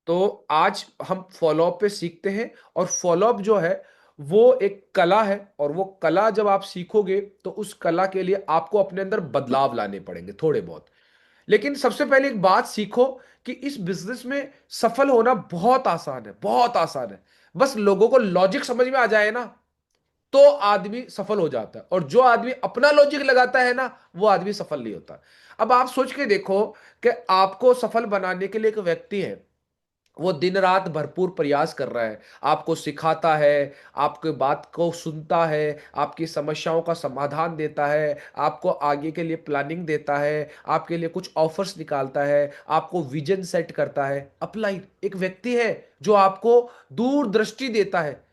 तो आज हम फॉलोअप पे सीखते हैं, और फॉलोअप जो है वो एक कला है, और वो कला जब आप सीखोगे तो उस कला के लिए आपको अपने अंदर बदलाव लाने पड़ेंगे थोड़े बहुत। लेकिन सबसे पहले एक बात सीखो कि इस बिजनेस में सफल होना बहुत आसान है, बहुत आसान है। बस लोगों को लॉजिक समझ में आ जाए ना, तो आदमी सफल हो जाता है। और जो आदमी अपना लॉजिक लगाता है ना, वो आदमी सफल नहीं होता। अब आप सोच के देखो कि आपको सफल बनाने के लिए एक व्यक्ति है, वो दिन रात भरपूर प्रयास कर रहा है, आपको सिखाता है, आपके बात को सुनता है, आपकी समस्याओं का समाधान देता है, आपको आगे के लिए प्लानिंग देता है, आपके लिए कुछ ऑफर्स निकालता है, आपको विजन सेट करता है। अपलाइन एक व्यक्ति है जो आपको दूरदृष्टि देता है।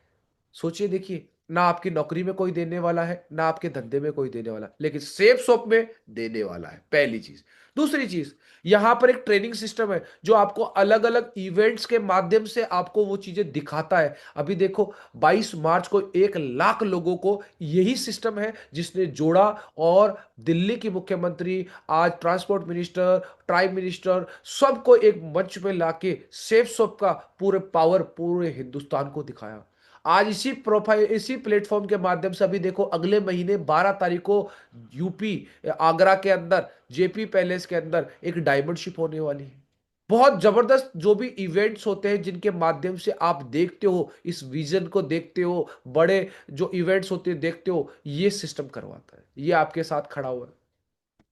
सोचिए, देखिए, ना आपकी नौकरी में कोई देने वाला है, ना आपके धंधे में कोई देने वाला, लेकिन सेफ शॉप में देने वाला है, पहली चीज। दूसरी चीज, यहां पर एक ट्रेनिंग सिस्टम है जो आपको अलग अलग इवेंट्स के माध्यम से आपको वो चीजें दिखाता है। अभी देखो, 22 मार्च को 1 लाख लोगों को यही सिस्टम है जिसने जोड़ा, और दिल्ली की मुख्यमंत्री, आज ट्रांसपोर्ट मिनिस्टर, प्राइम मिनिस्टर, सबको एक मंच पे लाके सेफ शॉप का पूरे पावर पूरे हिंदुस्तान को दिखाया। आज इसी प्रोफाइल, इसी प्लेटफॉर्म के माध्यम से अभी देखो, अगले महीने 12 तारीख को यूपी, आगरा के अंदर जेपी पैलेस के अंदर एक डायमंड शिप होने वाली है। बहुत जबरदस्त जो भी इवेंट्स होते हैं जिनके माध्यम से आप देखते हो, इस विजन को देखते हो, बड़े जो इवेंट्स होते हैं देखते हो, ये सिस्टम करवाता है, ये आपके साथ खड़ा हुआ है।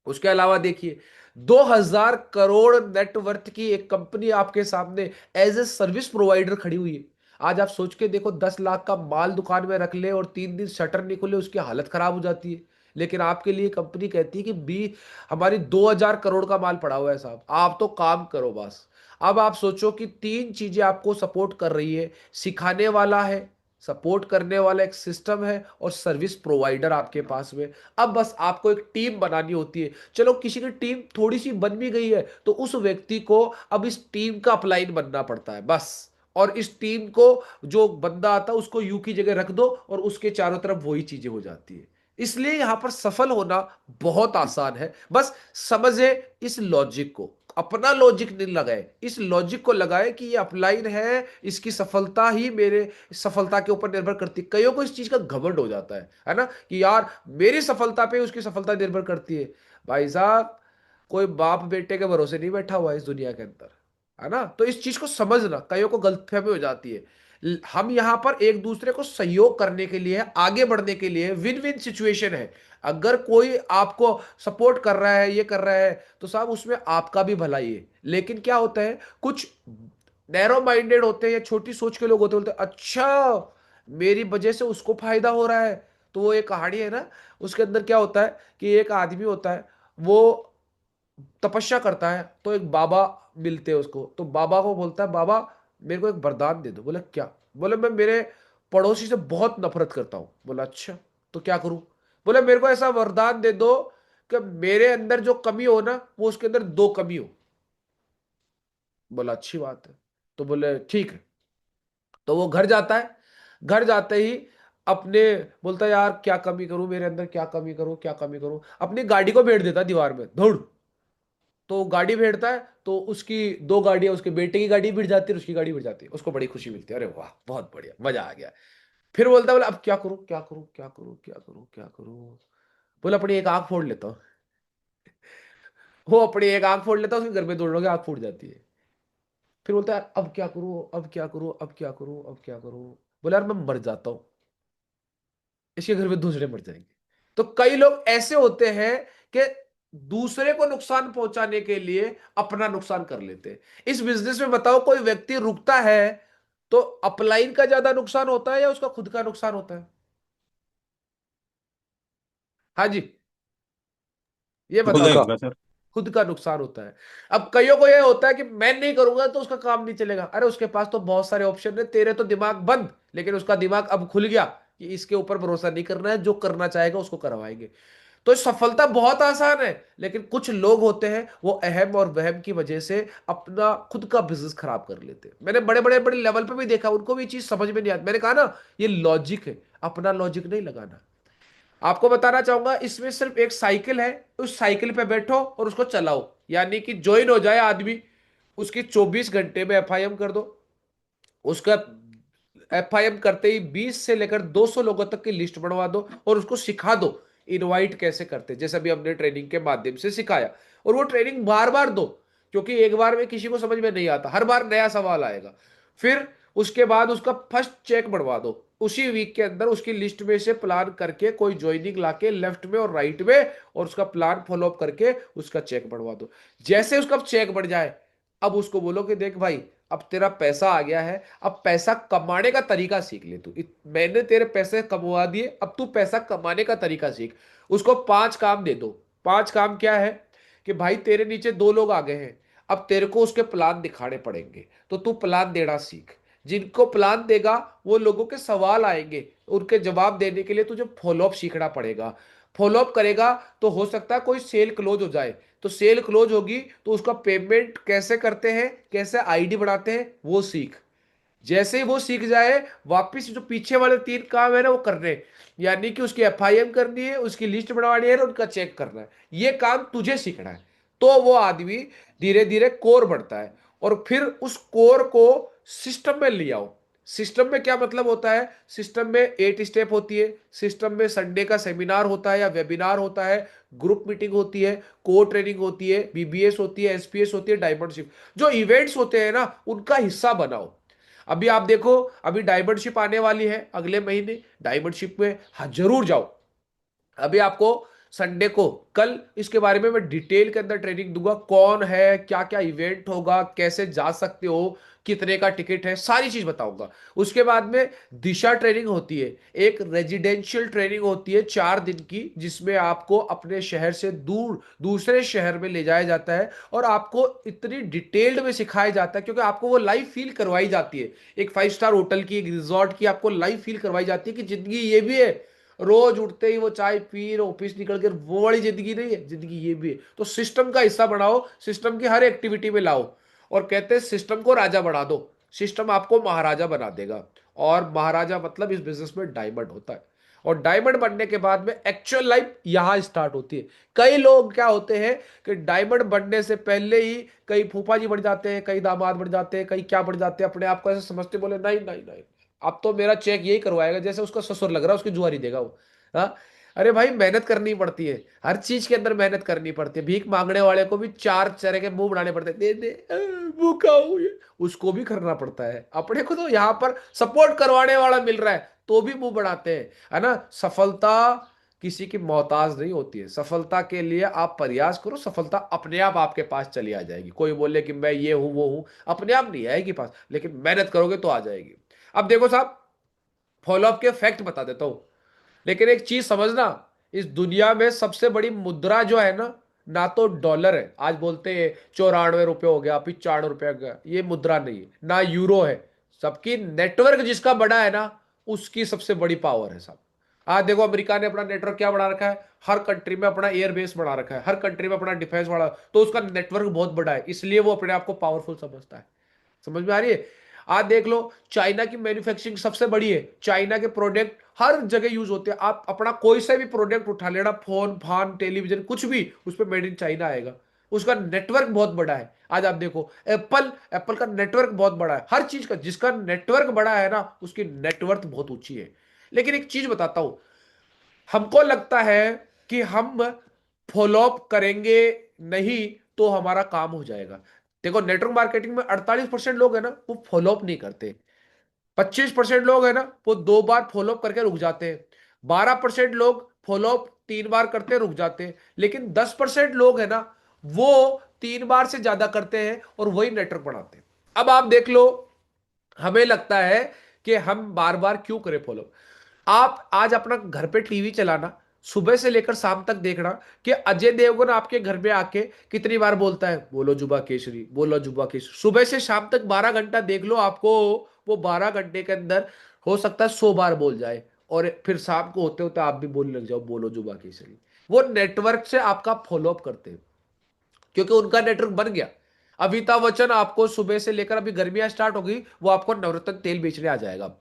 उसके अलावा देखिए, 2000 करोड़ नेटवर्थ की एक कंपनी आपके सामने एज ए सर्विस प्रोवाइडर खड़ी हुई है। आज आप सोच के देखो, 10 लाख का माल दुकान में रख ले और 3 दिन शटर नहीं खुले, उसकी हालत खराब हो जाती है। लेकिन आपके लिए कंपनी कहती है कि बी हमारी 2000 करोड़ का माल पड़ा हुआ है साहब, आप तो काम करो बस। अब आप सोचो कि तीन चीजें आपको सपोर्ट कर रही है, सिखाने वाला है, सपोर्ट करने वाला एक सिस्टम है, और सर्विस प्रोवाइडर आपके पास में। अब बस आपको एक टीम बनानी होती है। चलो, किसी की टीम थोड़ी सी बन भी गई है तो उस व्यक्ति को अब इस टीम का अपलाइन बनना पड़ता है बस। और इस टीम को, जो बंदा आता है उसको यू की जगह रख दो, और उसके चारों तरफ वही चीजें हो जाती है। इसलिए यहां पर सफल होना बहुत आसान है। बस समझे इस लॉजिक को, अपना लॉजिक नहीं लगाए, इस लॉजिक को लगाए कि ये अपलाइन है, इसकी सफलता ही मेरे सफलता के ऊपर निर्भर करती है। कईयों को इस चीज का घमंड हो जाता है ना, कि यार मेरी सफलता पे उसकी सफलता निर्भर करती है। भाई साहब, कोई बाप बेटे के भरोसे नहीं बैठा हुआ है इस दुनिया के अंदर, है ना। तो इस चीज को समझना, कईयों को गलतफहमी हो जाती है। हम यहां पर एक दूसरे को सहयोग करने के लिए, आगे बढ़ने के लिए, विन विन सिचुएशन है। अगर कोई आपको सपोर्ट कर रहा है, ये कर रहा है, तो साहब उसमें आपका भी भलाई है। लेकिन क्या होता है, कुछ नैरो माइंडेड होते हैं या छोटी सोच के लोग होते हैं, बोलते हैं अच्छा मेरी वजह से उसको फायदा हो रहा है। तो वो एक कहानी है ना, उसके अंदर क्या होता है कि एक आदमी होता है, वो तपस्या करता है, तो एक बाबा मिलते हैं उसको। तो बाबा को बोलता है, बाबा मेरे को एक वरदान दे दो। बोले क्या? बोले मैं मेरे पड़ोसी से बहुत नफरत करता हूं। बोला अच्छा, तो क्या करूं? बोले मेरे को ऐसा वरदान दे दो कि मेरे अंदर जो कमी हो ना, वो उसके अंदर दो कमी हो। बोला अच्छी बात है। तो बोले ठीक है। तो वो घर जाता है। घर जाते ही अपने बोलता है, यार क्या कमी करूं मेरे अंदर, क्या कमी करूं, क्या कमी करूं। अपनी गाड़ी को भेड़ देता है दीवार में, धुड़। तो गाड़ी भेड़ता है, तो उसकी दो गाड़ियां, उसके बेटे की गाड़ी भिड़ जाती है, उसकी गाड़ी भिड़ जाती है। उसको बड़ी खुशी मिलती है, अरे वाह बहुत बढ़िया, मजा आ गया। फिर बोलता है, बोला अब क्या करूं, क्या करूं, क्या करूं, क्या करूं, क्या करूं। बोला अपनी एक आंख फोड़ लेता हूं। वो अपनी एक आंख फोड़ लेता है, उसके घर में दौड़ लोग आंख फूट जाती है। फिर बोलता है अब क्या करूं, अब क्या करूं, अब क्या करूं, अब क्या करूं। बोला यार मैं मर जाता हूं, इसके घर में दूसरे मर जाएंगे। तो कई लोग ऐसे होते हैं कि दूसरे को नुकसान पहुंचाने के लिए अपना नुकसान कर लेते हैं। इस बिजनेस में बताओ, कोई व्यक्ति रुकता है तो अपलाइन का ज्यादा नुकसान होता है या उसका खुद का नुकसान होता है? हाँ जी, ये खुद बताओ। का सर। खुद का नुकसान होता है। अब कईयों को यह होता है कि मैं नहीं करूंगा तो उसका काम नहीं चलेगा। अरे उसके पास तो बहुत सारे ऑप्शन है, तेरे तो दिमाग बंद। लेकिन उसका दिमाग अब खुल गया कि इसके ऊपर भरोसा नहीं करना है, जो करना चाहेगा उसको करवाएंगे। तो सफलता बहुत आसान है, लेकिन कुछ लोग होते हैं वो अहम और वहम की वजह से अपना खुद का बिजनेस खराब कर लेते हैं। मैंने बड़े बड़े बड़े लेवल पे भी देखा, उनको भी चीज समझ में नहीं आती। मैंने कहा ना, ये लॉजिक है, अपना लॉजिक नहीं लगाना। आपको बताना चाहूंगा, इसमें सिर्फ एक साइकिल है, उस साइकिल पे बैठो और उसको चलाओ, यानी कि ज्वाइन हो जाए आदमी उसकी 24 घंटे में एफआईएम कर दो। उसका एफआईएम करते ही 20 से लेकर 200 लोगों तक की लिस्ट बनवा दो और उसको सिखा दो इनवाइट कैसे करते, जैसे अभी हमने ट्रेनिंग के माध्यम से सिखाया। और वो ट्रेनिंग बार बार दो, क्योंकि एक बार में किसी को समझ में नहीं आता, हर बार नया सवाल आएगा। फिर उसके बाद उसका फर्स्ट चेक बढ़वा दो, उसी वीक के अंदर उसकी लिस्ट में से प्लान करके कोई ज्वाइनिंग लाके लेफ्ट में और राइट में, और उसका प्लान फॉलो अप करके उसका चेक बढ़वा दो। जैसे उसका चेक बढ़ जाए, अब उसको बोलो कि देख भाई, अब तेरा पैसा आ गया है, अब पैसा कमाने का तरीका सीख ले तू। मैंने तेरे पैसे कमवा दिए, अब तू पैसा कमाने का तरीका सीख। उसको 5 काम दे दो। 5 काम क्या है कि भाई तेरे नीचे 2 लोग आ गए हैं, अब तेरे को उसके प्लान दिखाने पड़ेंगे, तो तू प्लान देना सीख। जिनको प्लान देगा वो लोगों के सवाल आएंगे, उनके जवाब देने के लिए तुझे फॉलोअप सीखना पड़ेगा। फॉलोअप करेगा तो हो सकता है कोई सेल क्लोज हो जाए, तो सेल क्लोज होगी तो उसका पेमेंट कैसे करते हैं, कैसे आईडी बढ़ाते हैं, वो सीख। जैसे ही वो सीख जाए, वापिस जो पीछे वाले 3 काम है ना वो करने हैं। यानी कि उसकी एफआईएम करनी है, उसकी लिस्ट बनवानी है और उनका चेक करना है। ये काम तुझे सीखना है। तो वो आदमी धीरे धीरे कोर बढ़ता है, और फिर उस कोर को सिस्टम में ले आओ। सिस्टम में क्या मतलब होता है, सिस्टम में 8 स्टेप होती है, सिस्टम में संडे का सेमिनार होता है या वेबिनार होता है, ग्रुप मीटिंग होती है, को ट्रेनिंग होती है, बीबीएस होती है, एसपीएस होती है, डायमंडशिप। जो इवेंट्स होते हैं ना उनका हिस्सा बनाओ। अभी आप देखो, अभी डायमंडशिप आने वाली है अगले महीने, डायमंडशिप में हाँ जरूर जाओ। अभी आपको संडे को, कल इसके बारे में मैं डिटेल के अंदर ट्रेनिंग दूंगा, कौन है, क्या क्या इवेंट होगा, कैसे जा सकते हो, कितने का टिकट है, सारी चीज बताऊंगा। उसके बाद में दिशा ट्रेनिंग होती है, एक रेजिडेंशियल ट्रेनिंग होती है 4 दिन की, जिसमें आपको अपने शहर से दूर दूसरे शहर में ले जाया जाता है और आपको इतनी डिटेल्ड में सिखाया जाता है, क्योंकि आपको वो लाइव फील करवाई जाती है। एक 5 स्टार होटल की, एक रिजॉर्ट की आपको लाइव फील करवाई जाती है कि जिंदगी ये भी है। रोज उठते ही वो चाय पी और ऑफिस निकल कर, वो वाली जिंदगी नहीं है, जिंदगी ये भी है। तो सिस्टम का हिस्सा बनाओ, सिस्टम की हर एक्टिविटी में लाओ। और कहते हैं सिस्टम को राजा बना दो, सिस्टम आपको महाराजा बना देगा। और महाराजा मतलब इस बिजनेस में डायमंड होता है। और डायमंड बनने के बाद में एक्चुअल लाइफ यहां स्टार्ट होती है। कई लोग क्या होते हैं कि डायमंड बनने से पहले ही कई फूफा जी बन जाते हैं, कई दामाद बन जाते हैं, कई क्या बन जाते हैं, अपने आप को ऐसे समझते, बोले नहीं नहीं नहीं, अब तो मेरा चेक यही करवाएगा जैसे उसका ससुर लग रहा है, उसकी जुआरी देगा वो। हाँ, अरे भाई मेहनत करनी पड़ती है, हर चीज के अंदर मेहनत करनी पड़ती है। भीख मांगने वाले को भी 4 तरह के मुंह बनाने पड़ते हैं, दे दे भूखा हूं ये, उसको भी करना पड़ता है। अपने को तो यहाँ पर सपोर्ट करवाने वाला मिल रहा है तो भी मुंह बनाते हैं, है ना। सफलता किसी की मोहताज नहीं होती है, सफलता के लिए आप प्रयास करो, सफलता अपने आप आपके पास चली आ जाएगी। कोई बोले कि मैं ये हूं वो हूं, अपने आप नहीं आएगी पास, लेकिन मेहनत करोगे तो आ जाएगी। अब देखो साहब, फॉलोअप के फैक्ट बता देता हूं, लेकिन एक चीज समझना, इस दुनिया में सबसे बड़ी मुद्रा जो है ना तो डॉलर है, आज बोलते हैं 94 रुपये हो गया, 95 रुपये हो गया, ये मुद्रा नहीं है, ना यूरो है। सबकी नेटवर्क जिसका बड़ा है ना, उसकी सबसे बड़ी पावर है साहब। आज देखो अमेरिका ने अपना नेटवर्क क्या बढ़ा रखा है, हर कंट्री में अपना एयरबेस बढ़ा रखा है, हर कंट्री में अपना डिफेंस बढ़ा, तो उसका नेटवर्क बहुत बड़ा है, इसलिए वो अपने आप को पावरफुल समझता है। समझ में आ रही है। आज देख लो, चाइना की मैन्युफैक्चरिंग सबसे बड़ी है, चाइना के प्रोडक्ट हर जगह यूज होते हैं। आप अपना कोई सा भी प्रोडक्ट उठा लेना, फोन फान टेलीविजन कुछ भी, उस पर मेड इन चाइना आएगा। उसका नेटवर्क बहुत बड़ा है। आज आप देखो एप्पल, एप्पल का नेटवर्क बहुत बड़ा है, हर चीज का जिसका नेटवर्क बड़ा है ना उसकी नेटवर्थ बहुत ऊंची है। लेकिन एक चीज बताता हूं, हमको लगता है कि हम फॉलोअप करेंगे नहीं तो हमारा काम हो जाएगा। देखो नेटवर्क मार्केटिंग में 48% लोग है ना वो फॉलोअप नहीं करते, 25% लोग है ना वो 2 बार फॉलोअप करके रुक जाते हैं, 12% लोग फॉलोअप 3 बार करते रुक जाते हैं, लेकिन 10% लोग है ना वो 3 बार से ज्यादा करते हैं और वही नेटवर्क बढ़ाते हैं। अब आप देख लो, हमें लगता है कि हम बार बार क्यों करें फॉलो। आप आज अपना घर पे टीवी चलाना, सुबह से लेकर शाम तक देखना कि अजय देवगन आपके घर में आके कितनी बार बोलता है, बोलो जुबा केसरी, बोलो जुबा केसरी। सुबह से शाम तक 12 घंटा देख लो, आपको वो 12 घंटे के अंदर हो सकता है 100 बार बोल जाए, और फिर शाम को होते होते आप भी बोलने लग जाओ बोलो जुबा केसरी। वो नेटवर्क से आपका फॉलोअप करते हैं, क्योंकि उनका नेटवर्क बन गया। अमिताभ बच्चन आपको सुबह से लेकर, अभी गर्मियां स्टार्ट हो गई, वो आपको नवरत्न तेल बेचने आ जाएगा,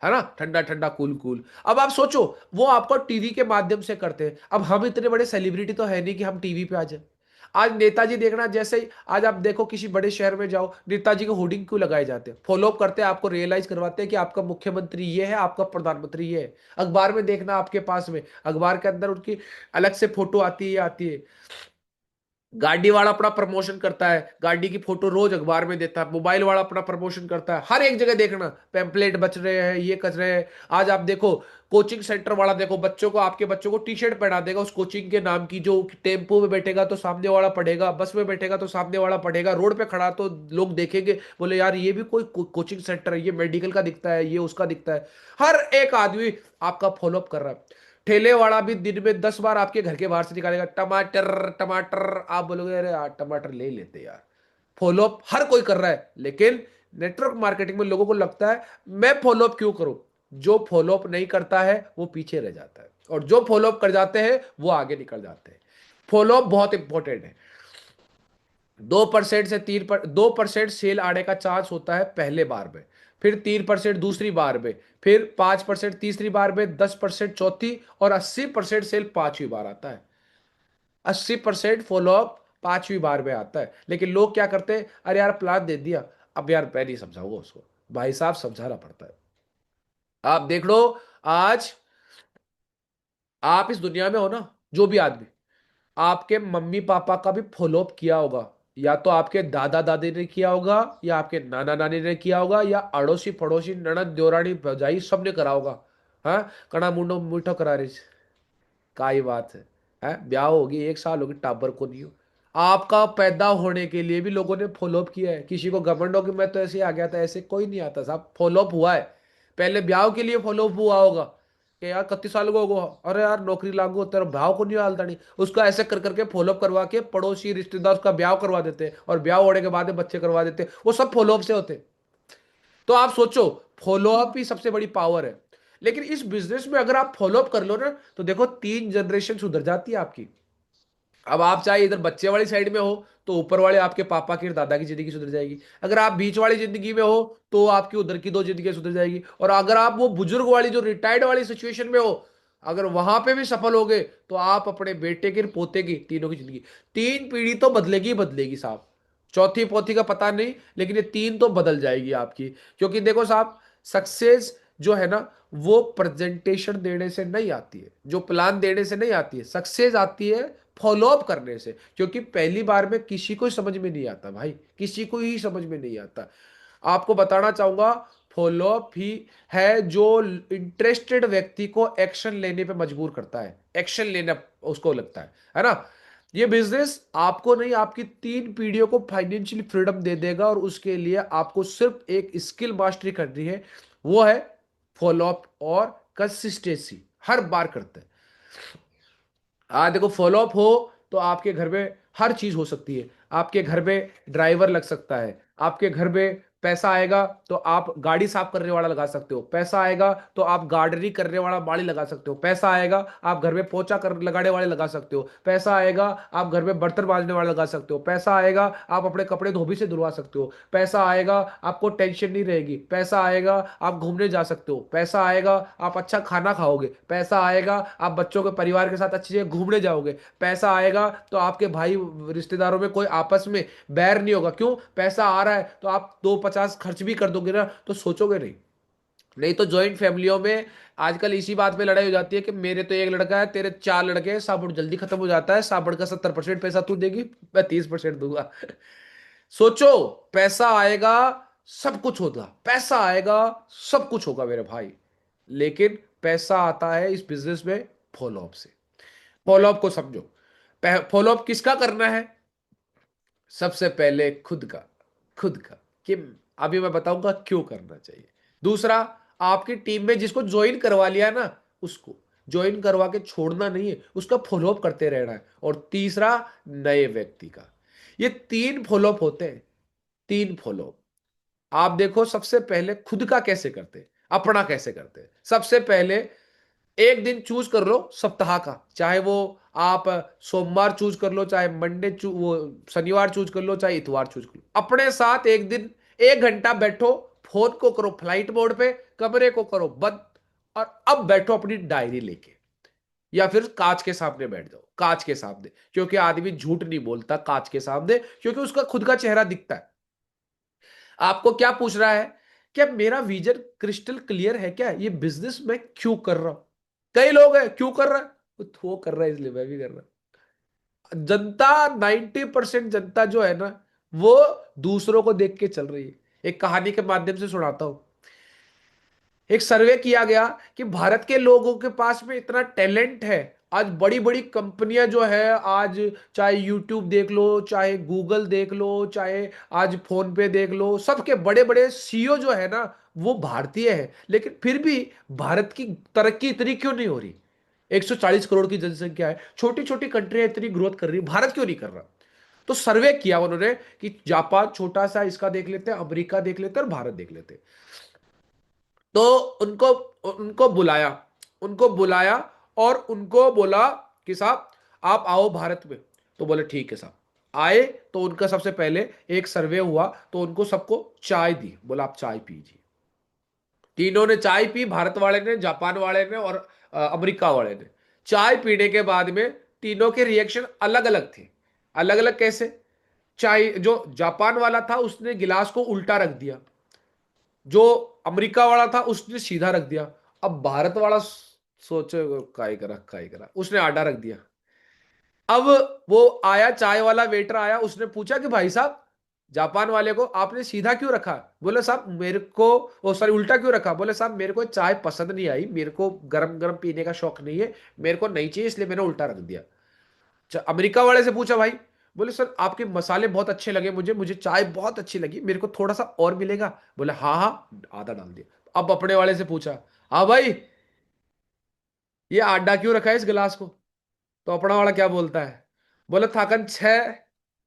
है ना, ठंडा ठंडा कूल कूल। अब आप सोचो, वो आपको टीवी के माध्यम से करते हैं। अब हम इतने बड़े सेलिब्रिटी तो है नहीं कि हम टीवी पे आ जाए। आज नेताजी देखना, जैसे ही आज आप देखो किसी बड़े शहर में जाओ, नेताजी के होर्डिंग क्यों लगाए जाते हैं? फॉलो अप करते हैं, आपको रियलाइज करवाते हैं कि आपका मुख्यमंत्री ये है, आपका प्रधानमंत्री ये है। अखबार में देखना, आपके पास में अखबार के अंदर उनकी अलग से फोटो आती है। गाड़ी वाला अपना प्रमोशन करता है, गाड़ी की फोटो रोज अखबार में देता है। मोबाइल वाला अपना प्रमोशन करता है, हर एक जगह देखना पैम्पलेट बच रहे हैं, ये कर रहे हैं। आज आप देखो कोचिंग सेंटर वाला, देखो बच्चों को, आपके बच्चों को टी शर्ट पहना देगा उस कोचिंग के नाम की, जो टेम्पो में बैठेगा तो सामने वाला पढ़ेगा, बस में बैठेगा तो सामने वाला पढ़ेगा, रोड पे खड़ा तो लोग देखेंगे, बोले यार ये भी कोई कोचिंग सेंटर है, ये मेडिकल का दिखता है, ये उसका दिखता है। हर एक आदमी आपका फॉलोअप कर रहा है। ठेले वाला भी दिन में 10 बार आपके घर के बाहर से निकालेगा, टमाटर टमाटर, आप बोलोगे अरे यार टमाटर ले ही लेते यार। फॉलोअप हर कोई कर रहा है, लेकिन नेटवर्क मार्केटिंग में लोगों को लगता है मैं फॉलोअप क्यों करूं? जो फॉलोअप नहीं करता है वो पीछे रह जाता है, और जो फॉलोअप कर जाते हैं वो आगे निकल जाते हैं। फॉलोअप बहुत इंपॉर्टेंट है। 2% से 2% सेल आने का चांस होता है पहले बार में, फिर 3% दूसरी बार में, फिर 5% तीसरी बार में, 10% चौथी, और 80% सेल पांचवी बार आता है। 80% फॉलोअप पांचवी बार में आता है। लेकिन लोग क्या करते हैं, अरे यार प्लान दे दिया, अब यार मैं नहीं समझाऊंगा उसको। भाई साहब समझाना पड़ता है। आप देख लो, आज आप इस दुनिया में हो ना, जो भी आदमी, आपके मम्मी पापा का भी फॉलोअप किया होगा। या तो आपके दादा दादी ने किया होगा, या आपके नाना नानी ने किया होगा, या अड़ोसी पड़ोसी ननद देवरानी भौजाई सबने करा होगा। हाँ, कड़ा मुंडो मीठो करा रही, का ही बात है, ब्याह होगी 1 साल होगी, टाबर को नहीं हो। आपका पैदा होने के लिए भी लोगों ने फॉलोअप किया है। किसी को घमंड हो कि मैं तो ऐसे ही आ गया था, ऐसे कोई नहीं आता साहब, फॉलोअप हुआ है। पहले ब्याह के लिए फॉलोअप हुआ होगा कि यार 31 साल को होगा, अरे यार नौकरी लागू, तेरा ब्याह को नहीं हालता नहीं, उसका ऐसे कर करके फॉलोअप करवा के पड़ोसी रिश्तेदार उसका ब्याह करवा देते हैं, और ब्याह होने के बाद में बच्चे करवा देते हैं। वो सब फॉलोअप से होते हैं। तो आप सोचो, फॉलोअप ही सबसे बड़ी पावर है। लेकिन इस बिजनेस में अगर आप फॉलोअप कर लो ना, तो देखो 3 जनरेशन सुधर जाती है आपकी। अब आप चाहे इधर बच्चे वाली साइड में हो, तो ऊपर वाले आपके पापा की और दादा की जिंदगी सुधर जाएगी। अगर आप बीच वाली जिंदगी में हो, तो आपकी उधर की 2 जिंदगी सुधर जाएगी। और अगर आप वो बुजुर्ग वाली जो रिटायर्ड वाली सिचुएशन में हो, अगर वहां पे भी सफल हो गए, तो आप अपने बेटे की, पोते की, तीनों की जिंदगी, 3 पीढ़ी तो बदलेगी ही बदलेगी साहब। चौथी पोथी का पता नहीं, लेकिन ये 3 तो बदल जाएगी आपकी। क्योंकि देखो साहब, सक्सेस जो है ना, वो प्रेजेंटेशन देने से नहीं आती है, जो प्लान देने से नहीं आती है। सक्सेस आती है फॉलोअप करने से। क्योंकि पहली बार में किसी को समझ में नहीं आता भाई, किसी को ही समझ में नहीं आता। आपको बताना चाहूंगा, फॉलोअप ही है जो इंटरेस्टेड व्यक्ति को एक्शन लेने पे मजबूर करता है, एक्शन लेना उसको लगता है ना। ये बिजनेस आपको नहीं, आपकी 3 पीढ़ियों को फाइनेंशियल फ्रीडम दे देगा, और उसके लिए आपको सिर्फ एक स्किल मास्टरी करनी है, वो है फॉलोअप और कंसिस्टेंसी। हर बार करते हैं। देखो, फॉलोअप हो तो आपके घर में हर चीज हो सकती है। आपके घर में ड्राइवर लग सकता है, आपके घर में पैसा आएगा तो आप गाड़ी साफ करने वाला लगा सकते हो, पैसा आएगा तो आप गार्डनिंग करने वाला माली लगा सकते हो, पैसा आएगा आप घर में पोछा कर लगाने वाले लगा सकते हो, पैसा आएगा आप घर में बर्तन मांजने वाले लगा सकते हो, पैसा आएगा आप अपने कपड़े धोबी से धुलवा सकते हो, पैसा आएगा आपको टेंशन नहीं रहेगी, पैसा आएगा आप घूमने जा सकते हो, पैसा आएगा आप अच्छा खाना खाओगे, पैसा आएगा आप बच्चों के परिवार के साथ अच्छी जगह घूमने जाओगे, पैसा आएगा तो आपके भाई रिश्तेदारों में कोई आपस में बैर नहीं होगा। क्यों? पैसा आ रहा है तो आप 250 खर्च भी कर दोगे ना, तो सोचोगे नहीं। नहीं तो जॉइंट फैमिलियों में आजकल इसी बात पे लड़ाई हो जाती है कि मेरे तो एक लड़का है, तेरे 4 लड़के हैं, साबुन जल्दी खत्म हो जाता है, साबुन का 70% पैसा तू देगी, मैं 30% दूंगा। सोचो, पैसा आएगा सब कुछ होगा, पैसा आएगा सब कुछ होगा मेरे भाई। लेकिन पैसा आता है इस बिजनेस में फॉलोअप से। फॉलोअप को समझो। फॉलोअप किसका करना है? सबसे पहले खुद का कि अभी मैं बताऊंगा क्यों करना चाहिए। दूसरा, आपकी टीम में जिसको ज्वाइन करवा लिया ना, उसको ज्वाइन करवा के छोड़ना नहीं है, उसका फॉलोअप करते रहना है। और तीसरा, नए व्यक्ति का। ये 3 फॉलोअप होते हैं। 3 फॉलोअप। आप देखो, सबसे पहले खुद का कैसे करते हैं, अपना कैसे करते हैं। सबसे पहले एक दिन चूज कर लो सप्ताह का, चाहे वो आप सोमवार चूज कर लो, चाहे वो शनिवार चूज कर लो, चाहे इतवार चूज कर लो। अपने साथ एक दिन 1 घंटा बैठो, फोन को करो फ्लाइट मोड पे, कमरे को करो बंद, और अब बैठो अपनी डायरी लेके। या फिर कांच के सामने बैठ जाओ, कांच के सामने, क्योंकि आदमी झूठ नहीं बोलता कांच के सामने, क्योंकि उसका खुद का चेहरा दिखता है। आपको क्या पूछ रहा है, क्या मेरा विजन क्रिस्टल क्लियर है क्या, ये बिजनेस मैं क्यों कर रहा हूं। कई लोग हैं क्यों कर रहा है, वो कर रहा है इसलिए मैं भी कर रहा हूं। जनता, 90% जनता जो है ना, वो दूसरों को देख के चल रही है। एक कहानी के माध्यम से सुनाता हूं। एक सर्वे किया गया कि भारत के लोगों के पास में इतना टैलेंट है। आज बड़ी बड़ी कंपनियां जो है, आज चाहे यूट्यूब देख लो, चाहे गूगल देख लो, चाहे आज फोन पे देख लो, सबके बड़े बड़े सीईओ जो है ना, वो भारतीय है। लेकिन फिर भी भारत की तरक्की इतनी क्यों नहीं हो रही। 140 करोड़ की जनसंख्या है, छोटी छोटी कंट्रियां इतनी ग्रोथ कर रही है, भारत क्यों नहीं कर रहा। तो सर्वे किया उन्होंने कि जापान छोटा सा, इसका देख लेते हैं, अमेरिका देख लेते हैं और भारत देख लेते हैं। तो उनको उनको बुलाया, उनको बुलाया और उनको बोला कि साहब आप आओ भारत में। तो बोले ठीक है साहब। आए तो उनका सबसे पहले एक सर्वे हुआ, तो उनको सबको चाय दी, बोला आप चाय पीजिए। तीनों ने चाय पी, भारत वाले ने, जापान वाले ने और अमेरिका वाले ने। चाय पीने के बाद में तीनों के रिएक्शन अलग अलग थे। अलग अलग कैसे, चाय जो जापान वाला था उसने गिलास को उल्टा रख दिया, जो अमेरिका वाला था उसने सीधा रख दिया। अब भारत वाला सोचे काय करा, उसने आधा रख दिया। अब वो आया, चाय वाला वेटर आया, उसने पूछा कि भाई साहब, जापान वाले को आपने सीधा क्यों रखा। बोले साहब मेरे को, वो सॉरी उल्टा क्यों रखा। बोले साहब मेरे को चाय पसंद नहीं आई, मेरे को गरम गरम पीने का शौक नहीं है, मेरे को नहीं चाहिए, इसलिए मैंने उल्टा रख दिया। अमेरिका वाले से पूछा भाई। बोले सर आपके मसाले बहुत अच्छे लगे मुझे, मुझे चाय बहुत अच्छी लगी, मेरे को थोड़ा सा और मिलेगा। बोले हाँ हाँ, आधा डाल दिया। अब अपने वाले से पूछा, हाँ भाई ये आधा क्यों रखा है इस गिलास को। तो अपना वाला क्या बोलता है, बोले थाकन छह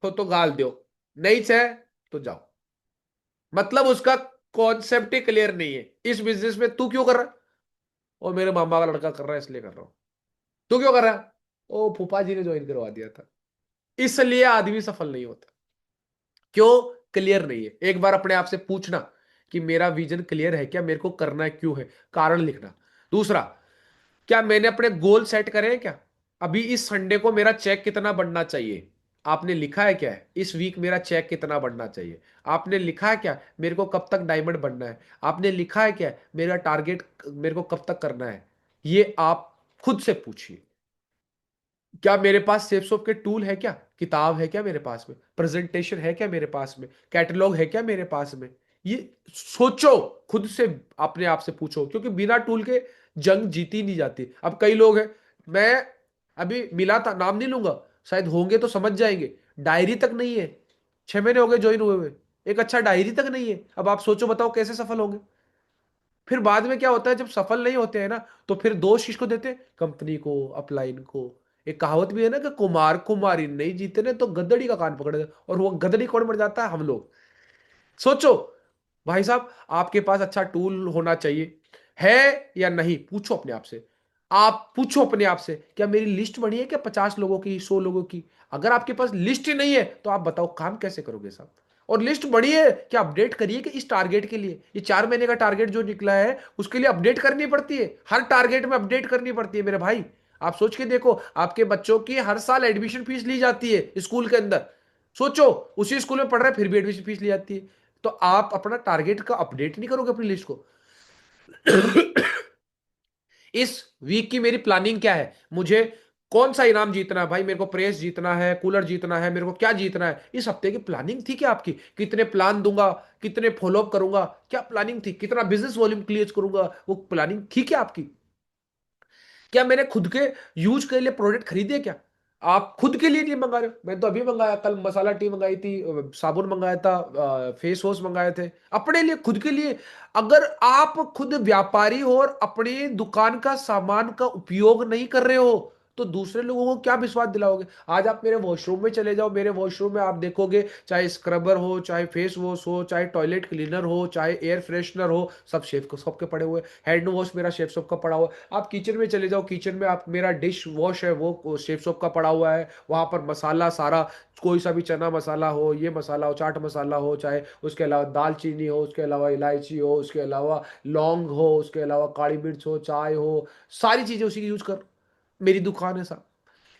तो गाल दो, नहीं छह तो जाओ। मतलब उसका कॉन्सेप्ट ही क्लियर नहीं है, इस बिजनेस में तू क्यों कर रहा है। और मेरे मामा का लड़का कर रहा है इसलिए कर रहा हूं। तू क्यों कर रहा है, ओ फूफा जी ने ज्वाइन करवा दिया था। इसलिए आदमी सफल नहीं होता, क्यों, क्लियर नहीं है। एक बार अपने आप से पूछना कि मेरा विजन क्लियर है क्या, मेरे को करना है क्यों है, कारण लिखना। दूसरा, क्या मैंने अपने गोल सेट करे हैं क्या। अभी इस संडे को मेरा चेक कितना बढ़ना चाहिए, आपने लिखा है क्या है। इस वीक मेरा चेक कितना बढ़ना चाहिए, आपने लिखा है क्या। मेरे को कब तक डायमंड बनना है, आपने लिखा है क्या। मेरा टारगेट मेरे को कब तक करना है, ये आप खुद से पूछिए। क्या मेरे पास सेल्सऑफ के टूल है क्या, किताब है क्या मेरे पास में, प्रेजेंटेशन है क्या मेरे पास में, कैटलॉग है क्या मेरे पास में। ये सोचो, खुद से अपने आप से पूछो, क्योंकि बिना टूल के जंग जीती नहीं जाती। अब कई लोग हैं, मैं अभी मिला था, नाम नहीं लूंगा, शायद होंगे तो समझ जाएंगे, डायरी तक नहीं है, 6 महीने हो गए ज्वाइन हुए हुए, एक अच्छा डायरी तक नहीं है। अब आप सोचो बताओ कैसे सफल होंगे। फिर बाद में क्या होता है, जब सफल नहीं होते हैं ना, तो फिर दोष किसको देते हैं, कंपनी को, अपलाइन को। एक कहावत भी है ना कि कुमार कुमारी नहीं जीते ने तो गदड़ी का कान पकड़े, और वो गदड़ी कौन बन जाता है, हम लोग। सोचो भाई साहब, आपके पास अच्छा टूल होना चाहिए, है या नहीं, पूछो अपने आप से। आप पूछो अपने आप से, क्या मेरी लिस्ट बनी है क्या 50 लोगों की, 100 लोगों की। अगर आपके पास लिस्ट ही नहीं है तो आप बताओ काम कैसे करोगे साहब। और लिस्ट बड़ी है, क्या अपडेट करिए कि इस टारगेट के लिए, ये 4 महीने का टारगेट जो निकला है उसके लिए अपडेट करनी पड़ती है, हर टारगेट में अपडेट करनी पड़ती है मेरे भाई। आप सोच के देखो, आपके बच्चों की हर साल एडमिशन फीस ली जाती है स्कूल के अंदर। सोचो, उसी स्कूल में पढ़ रहे हैं फिर भी एडमिशन फीस ली जाती है। तो आप अपना टारगेट का अपडेट नहीं करोगे अपनी लिस्ट को। इस वीक की मेरी प्लानिंग क्या है, मुझे कौन सा इनाम जीतना है भाई, मेरे को प्रेस जीतना है, कूलर जीतना है, मेरे को क्या जीतना है। इस हफ्ते की प्लानिंग थी क्या आपकी, कितने प्लान दूंगा, कितने फॉलोअप करूंगा, क्या प्लानिंग थी, कितना बिजनेस वॉल्यूम क्लियर करूंगा, वो प्लानिंग थी क्या आपकी। क्या मैंने खुद के यूज के लिए प्रोडक्ट खरीदे क्या। आप खुद के लिए नहीं मंगा रहे हो, मैं तो अभी मंगाया, कल मसाला टी मंगाई थी, साबुन मंगाया था, फेस वॉश मंगाए थे, अपने लिए, खुद के लिए। अगर आप खुद व्यापारी हो और अपनी दुकान का सामान का उपयोग नहीं कर रहे हो, तो दूसरे लोगों को क्या विश्वास दिलाओगे। आज आप मेरे वॉशरूम में चले जाओ, मेरे वॉशरूम में आप देखोगे, चाहे स्क्रबर हो, चाहे फेस वॉश हो, चाहे टॉयलेट क्लीनर हो, चाहे एयर फ्रेशनर हो, सब शेफ को सबके पड़े हुए। हैंड वॉश मेरा शेफ सब का पड़ा हुआ है। आप किचन में चले जाओ, किचन में आप, मेरा डिश वॉश है वो शेफ सॉप का पड़ा हुआ है, वहां पर मसाला सारा, कोई सा भी चना मसाला हो, ये मसाला हो, चाट मसाला हो, चाहे उसके अलावा दालचीनी हो, उसके अलावा इलायची हो, उसके अलावा लौंग हो, उसके अलावा काली मिर्च हो, चाय हो, सारी चीजें उसी की यूज कर। मेरी दुकान है साहब।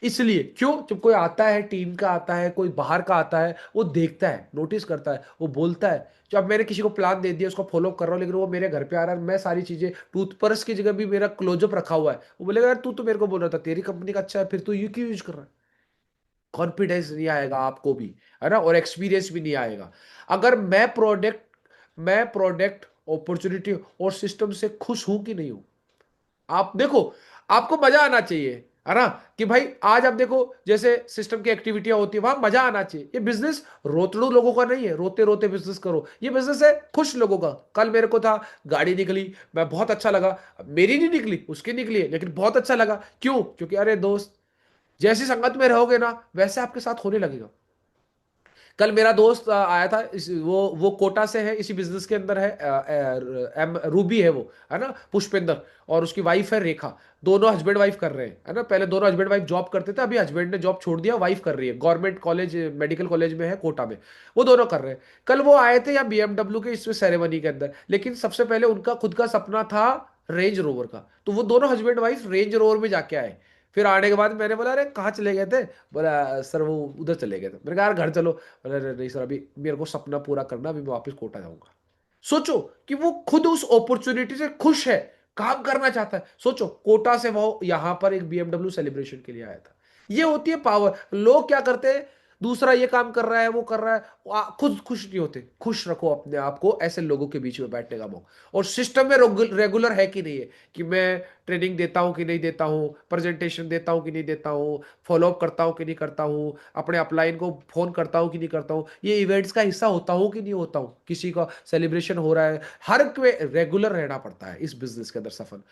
इसलिए क्यों, जब कोई आता है, टीम का आता है, कोई बाहर का आता है, वो देखता है, नोटिस करता है, वो बोलता है। जब मैंने किसी को प्लान दे दिया, उसको फॉलो कर रहा हूँ, लेकिन वो मेरे घर पे आ रहा है, मैं सारी चीजें, टूथब्रश की जगह भी मेरा क्लोजअप रखा हुआ है, वो बोलेगा यार तू तो मेरे को बोल रहा था तेरी कंपनी का अच्छा है, फिर तू ये क्यों यूज कर रहा है। कॉन्फिडेंस नहीं आएगा आपको भी, है ना, और एक्सपीरियंस भी नहीं आएगा। अगर मैं प्रोडक्ट अपॉर्चुनिटी और सिस्टम से खुश हूं कि नहीं हूं। आप देखो, आपको मजा आना चाहिए, है ना, कि भाई आज आप देखो, जैसे सिस्टम की एक्टिविटियां होती है, वहां मजा आना चाहिए। ये बिजनेस रोतड़ू लोगों का नहीं है, रोते रोते बिजनेस करो, ये बिजनेस है खुश लोगों का। कल मेरे को था, गाड़ी निकली, मैं बहुत अच्छा लगा, मेरी नहीं निकली, उसकी निकली है, लेकिन बहुत अच्छा लगा। क्यों? क्योंकि अरे दोस्त, जैसी संगत में रहोगे ना, वैसे आपके साथ होने लगेगा। कल मेरा दोस्त आया था, वो कोटा से है, इसी बिजनेस के अंदर है, एम रूबी है वो, है ना, पुष्पेंद्र, और उसकी वाइफ है रेखा। दोनों हस्बैंड वाइफ कर रहे हैं, है ना, पहले दोनों हस्बैंड वाइफ जॉब करते थे, अभी हस्बैंड ने जॉब छोड़ दिया, वाइफ कर रही है, गवर्नमेंट कॉलेज, मेडिकल कॉलेज में है कोटा में। वो दोनों कर रहे हैं। कल वो आए थे यहाँ बीएमडब्ल्यू के इस सेरेमनी के अंदर, लेकिन सबसे पहले उनका खुद का सपना था रेंज रोवर का, तो वो दोनों हस्बैंड वाइफ रेंज रोवर में जाके आए। फिर आने के बाद मैंने बोला अरे कहाँ चले गए थे, बोला सर वो उधर चले गए थे। मैंने कहा यार घर चलो, बोला अरे नहीं सर, अभी मेरे को सपना पूरा करना, अभी मैं वापस कोटा जाऊंगा। सोचो कि वो खुद उस अपॉर्चुनिटी से खुश है, काम करना चाहता है। सोचो, कोटा से वो यहां पर एक बीएमडब्ल्यू सेलिब्रेशन के लिए आया था। ये होती है पावर। लोग क्या करते हैं, दूसरा ये काम कर रहा है, वो कर रहा है, खुद खुश नहीं होते। खुश रखो अपने आप को, ऐसे लोगों के बीच में बैठने का मौका। और सिस्टम में रेगुलर है कि नहीं है, कि मैं ट्रेनिंग देता हूं कि नहीं देता हूं, प्रेजेंटेशन देता हूं कि नहीं देता हूं, फॉलोअप करता हूं कि नहीं करता हूं, अपने अपलाइन को फोन करता हूं कि नहीं करता हूं, ये इवेंट्स का हिस्सा होता हूं कि नहीं होता हूं, किसी का सेलिब्रेशन हो रहा है, हर पे रेगुलर रहना पड़ता है इस बिजनेस के अंदर सफल।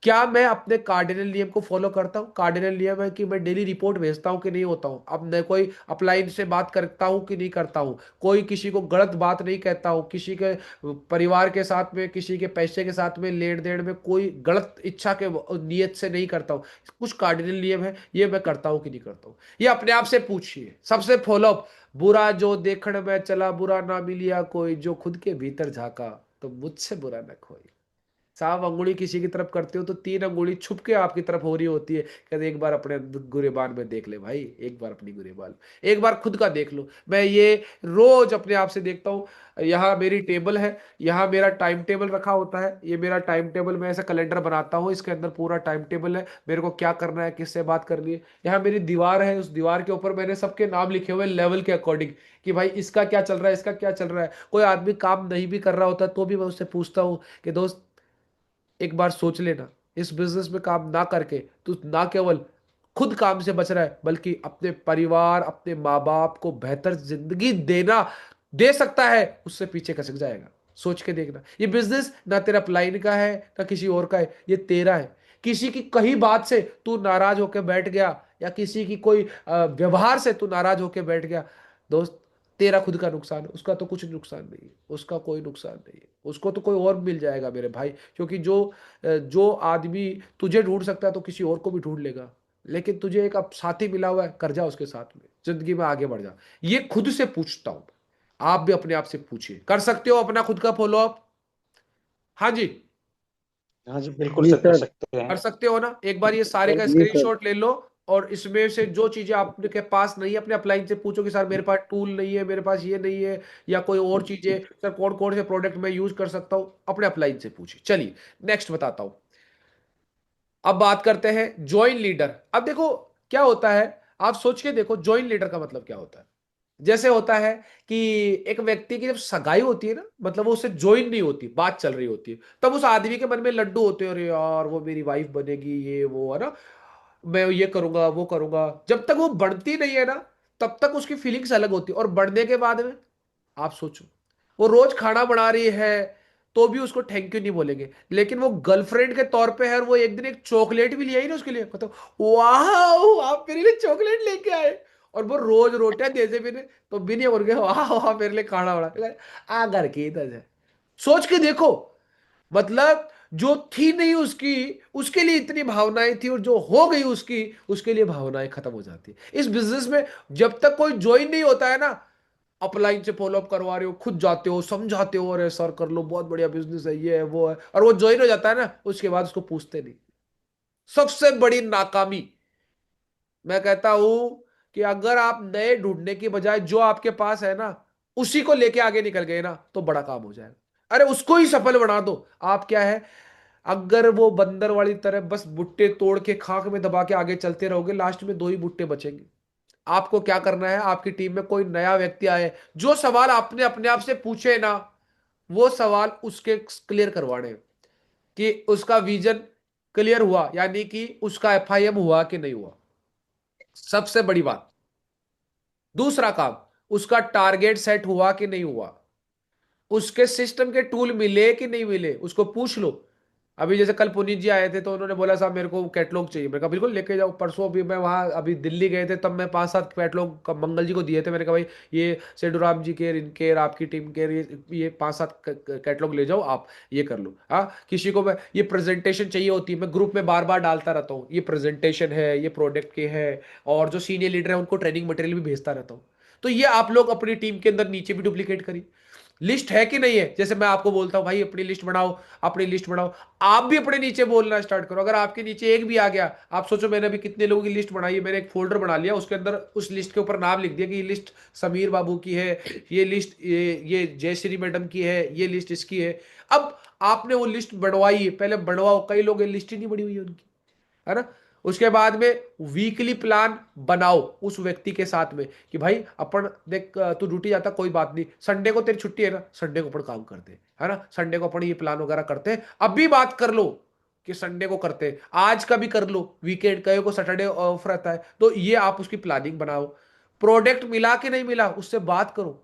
क्या मैं अपने कार्डिनल नियम को फॉलो करता हूँ? कार्डिनल नियम है कि मैं डेली रिपोर्ट भेजता हूँ कि नहीं होता हूँ। अब मैं कोई अपलाइन से बात करता हूँ कि नहीं करता हूँ, कोई किसी को गलत बात नहीं कहता हूँ, किसी के परिवार के साथ में, किसी के पैसे के साथ में लेन देन में कोई गलत इच्छा के नियत से नहीं करता हूँ। कुछ कार्डिनल नियम है, ये मैं करता हूँ कि नहीं करता हूँ, ये अपने आप से पूछिए। सबसे फॉलोअप, बुरा जो देखण में चला, बुरा ना मिलिया कोई, जो खुद के भीतर झाका, तो मुझसे बुरा न कोई। साफ अंगुली किसी की तरफ करते हो तो तीन अंगुली छुप के आपकी तरफ हो रही होती है। कहते एक बार अपने गुरेबान में देख ले भाई, एक बार अपनी गुरेबान, एक बार खुद का देख लो। मैं ये रोज अपने आप से देखता हूँ। यहाँ मेरी टेबल है, यहाँ मेरा टाइम टेबल रखा होता है, ये मेरा टाइम टेबल, मैं ऐसा कैलेंडर बनाता हूँ, इसके अंदर पूरा टाइम टेबल है, मेरे को क्या करना है, किससे बात करनी है। यहाँ मेरी दीवार है, उस दीवार के ऊपर मैंने सबके नाम लिखे हुए लेवल के अकॉर्डिंग, कि भाई इसका क्या चल रहा है, इसका क्या चल रहा है। कोई आदमी काम नहीं भी कर रहा होता तो भी मैं उससे पूछता हूँ कि दोस्त एक बार सोच लेना, इस बिजनेस में काम ना करके तू ना केवल खुद काम से बच रहा है, बल्कि अपने परिवार, अपने माँ बाप को बेहतर जिंदगी देना, दे सकता है, उससे पीछे खसक जाएगा। सोच के देखना, ये बिजनेस ना तेरा अपलाइन का है ना किसी और का है, ये तेरा है। किसी की कही बात से तू नाराज होकर बैठ गया, या किसी की कोई व्यवहार से तू नाराज होकर बैठ गया, दोस्त, तेरा खुद का नुकसान है, उसका तो कुछ नुकसान नहीं है, उसका कोई नुकसान नहीं है, उसको तो कोई और मिल जाएगा मेरे भाई। क्योंकि जो आदमी तुझे ढूंढ सकता है तो किसी और को भी ढूंढ लेगा। लेकिन तुझे एक अब साथी मिला हुआ है, कर जा उसके साथ में, जिंदगी में आगे बढ़ जा। ये खुद से पूछता हूं। आप भी अपने आप से पूछिए, कर सकते हो अपना खुद का फॉलो अप? हाँ जी, हाँ जी, बिल्कुल जी सर, कर सर। सकते हैं। कर सकते हो ना। एक बार ये सारे का जी सर। स्क्रीनशॉट ले लो, और इसमें से जो चीजें आपके पास नहीं है, अपने अपलाइन से पूछो कि सर मेरे पास टूल नहीं है, मेरे पास ये नहीं है, या कोई और चीजें, सर कौन कौन से प्रोडक्ट मैं यूज कर सकता हूं, अपने अपलाइन से पूछिए। चलिए नेक्स्ट बताता हूं। अब बात करते हैं ज्वाइन लीडर। अब देखो क्या होता है, आप सोच के देखो ज्वाइन लीडर का मतलब क्या होता है। जैसे होता है कि एक व्यक्ति की जब सगाई होती है ना, मतलब वो उससे ज्वाइन नहीं होती, बात चल रही होती है, तब उस आदमी के मन में लड्डू होते हैं, अरे यार वो मेरी वाइफ बनेगी, ये वो, है ना, मैं ये करूंगा वो करूंगा। जब तक वो बढ़ती नहीं है ना, तब तक उसकी फीलिंग्स अलग होती है, और बढ़ने के बाद में आप सोचो, वो रोज खाना बना रही है तो भी उसको थैंक यू नहीं बोलेंगे, लेकिन वो गर्लफ्रेंड के तौर पे है, और वो एक दिन एक चॉकलेट भी ले आई ना उसके लिए, मतलब वाह आप मेरे लिए चॉकलेट लेके आए, और वो रोज रोटियां दे दे मैंने तो भी नहीं बोल गए वाह वाह मेरे लिए खाना बना आ घर की इधर से। सोच के देखो, मतलब जो थी नहीं उसकी, उसके लिए इतनी भावनाएं थी, और जो हो गई उसकी, उसके लिए भावनाएं खत्म हो जाती है इस बिजनेस में। जब तक कोई ज्वाइन नहीं होता है ना, अपलाइन से फॉलोअप करवा रहे हो, खुद जाते हो, समझाते हो, अरे सर कर लो बहुत बढ़िया बिजनेस है, ये है वो है, और वो ज्वाइन हो जाता है ना, उसके बाद उसको पूछते नहीं। सबसे बड़ी नाकामी। मैं कहता हूं कि अगर आप नए ढूंढने की बजाय जो आपके पास है ना, उसी को लेके आगे निकल गए ना, तो बड़ा काम हो जाएगा। अरे उसको ही सफल बना दो। आप क्या है, अगर वो बंदर वाली तरह बस बुट्टे तोड़ के खाक में दबा के आगे चलते रहोगे, लास्ट में दो ही बुट्टे बचेंगे। आपको क्या करना है, आपकी टीम में कोई नया व्यक्ति आए, जो सवाल आपने अपने आप से पूछे ना, वो सवाल उसके क्लियर करवाने हैं, कि उसका विजन क्लियर हुआ, यानी कि उसका एफआईएम हुआ कि नहीं हुआ। सबसे बड़ी बात। दूसरा काम, उसका टारगेट सेट हुआ कि नहीं हुआ, उसके सिस्टम के टूल मिले कि नहीं मिले, उसको पूछ लो। अभी जैसे कल पुनीत जी आए थे, तो उन्होंने बोला साहब मेरे को कैटलॉग चाहिए। मैंने कहा बिल्कुल लेके जाओ। परसों अभी मैं वहाँ अभी दिल्ली गए थे, तब मैं 5-7 कैटलॉग मंगल जी को दिए थे। मैंने कहा भाई ये सेडूराम जी के, इनके, आपकी टीम के, ये 5-7 कैटलॉग ले जाओ, आप ये कर लो। हाँ, किसी को मैं ये प्रेजेंटेशन चाहिए होती है, मैं ग्रुप में बार बार डालता रहता हूँ, ये प्रेजेंटेशन है, ये प्रोडक्ट के है। और जो सीनियर लीडर है उनको ट्रेनिंग मटेरियल भी भेजता रहता हूँ। तो ये आप लोग अपनी टीम के अंदर नीचे भी डुप्लीकेट करिए। लिस्ट है कि नहीं है, जैसे मैं आपको बोलता हूं भाई अपनी लिस्ट बनाओ, अपनी लिस्ट बनाओ। आप भी अपने नीचे बोलना स्टार्ट करो। अगर आपके नीचे एक भी आ गया, आप सोचो मैंने अभी कितने लोगों की लिस्ट बनाई है, मैंने एक फोल्डर बना लिया, उसके अंदर उस लिस्ट के ऊपर नाम लिख दिया कि ये लिस्ट समीर बाबू की है, ये लिस्ट ये जयश्री मैडम की है, ये लिस्ट इसकी है। अब आपने वो लिस्ट बनवाई है, पहले बनवाओ। कई लोग लिस्ट ही नहीं बनी हुई है उनकी, है ना। उसके बाद में वीकली प्लान बनाओ उस व्यक्ति के साथ में, कि भाई अपन देख, तू ड्यूटी जाता कोई बात नहीं, संडे को तेरी छुट्टी है ना, संडे को अपन काम करते हैं, है ना, संडे को अपन ये प्लान वगैरह करते हैं। अभी बात कर लो कि संडे को करते हैं, आज का भी कर लो, वीकेंड कई को सैटरडे ऑफ रहता है, तो ये आप उसकी प्लानिंग बनाओ। प्रोडक्ट मिला कि नहीं मिला, उससे बात करो